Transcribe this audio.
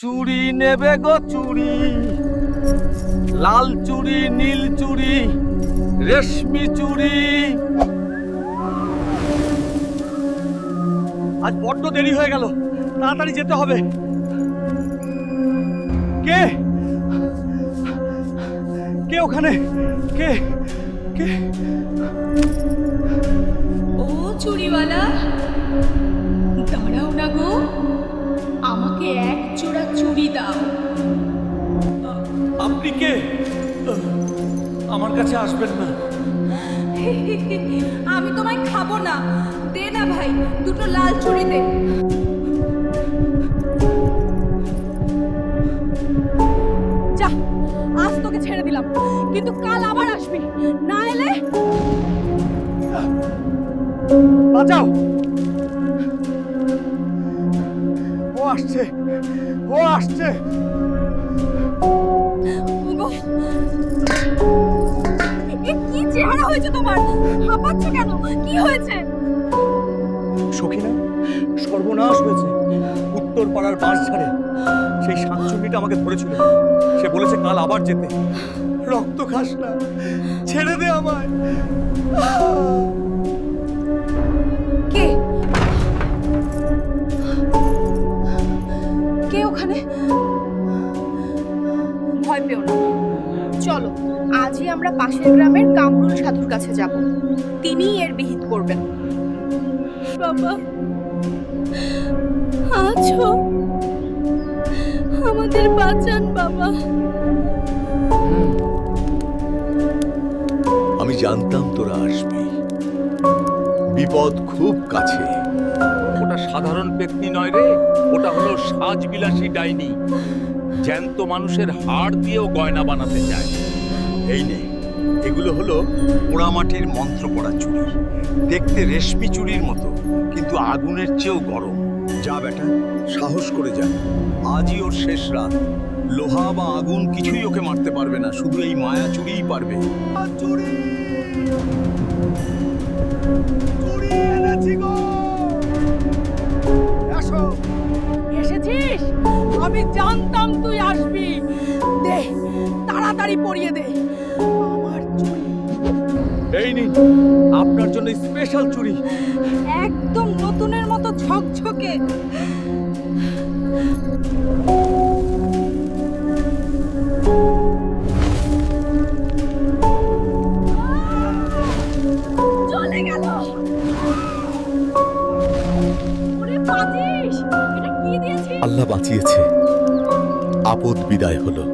চুড়ি নেবে গো চুড়ি, লাল চুড়ি, নীল চুড়ি, রেশমি চুড়ি। আজ বড্ড দেরি হয়ে গেল, তাড়াতাড়ি যেতে হবে। কে কে ওখানে? কে কে? ও চুড়িওয়ালা, দাঁড়াও না গো, আমাকে এক জোড়া চুড়ি দাও। আপনি কে? আমার কাছে আসবেন না। আমি তোমায় খাবো না, দে না ভাই, দুটো লাল চুড়ি দে। যা, আজ তোকে ছেড়ে দিলাম, কিন্তু কাল আবার আসবি, না এলে বাঁচাও! ও আসছে, ও আসছে। ওগো, এ কি চেহারা হয়েছে তোমার? হাঁপাচ্ছ কেন? কি হয়েছে? সখিনা, সর্বনাশ হয়েছে। উত্তর পাড়ার বাস ঝাড়ে সেই শাকচুন্নিটা আমাকে ধরেছিল। সে বলেছে কাল আবার যেতে। রক্ত খাস না, ছেড়ে দে আমায়। কে কে ওখানে? ভয় পেও না, চলো আজই আমরা পাশের গ্রামের কামরুল সাধুর কাছে যাব, তিনিই এর বিহিত করবেন। বাবা আছো? আমাদের বাঁচান বাবা। আমি জানতাম তোরা আসবি, বিপদ খুব কাছে। ওটা সাধারণ ব্যক্তি নয় রে, ওটা হলো সাজবিলাসী ডাইনি। জ্যান্ত মানুষের হাড় দিয়েও গয়না বানাতে চায়। এই নে, এগুলো হলো পোড়ামাটির মন্ত্র পড়া চুড়ি। দেখতে রেশমি চুড়ির মতো, কিন্তু আগুনের চেয়েও গরম। যা বেটা, সাহস করে যা। আজই ওর শেষ রাত। লোহা বা আগুন কিছুই ওকে মারতে পারবে না, শুধু এই মায়া চুড়িই পারবে। চুরি চুরি এনেছি গো। এসো। এসেছিস? আমি জানতাম তুই আসবি। দে, তাড়াতাড়ি পরিয়ে দে আমার চুড়ি। এই নিন আপনার জন্য স্পেশাল চুড়ি। একদম নতুনের মতো ঝকঝকে। চলে গেল। ওরে পাজিস, এটা কি দিয়েছিস? আল্লাহ বাঁচিয়েছে, আপদ বিদায় হলো।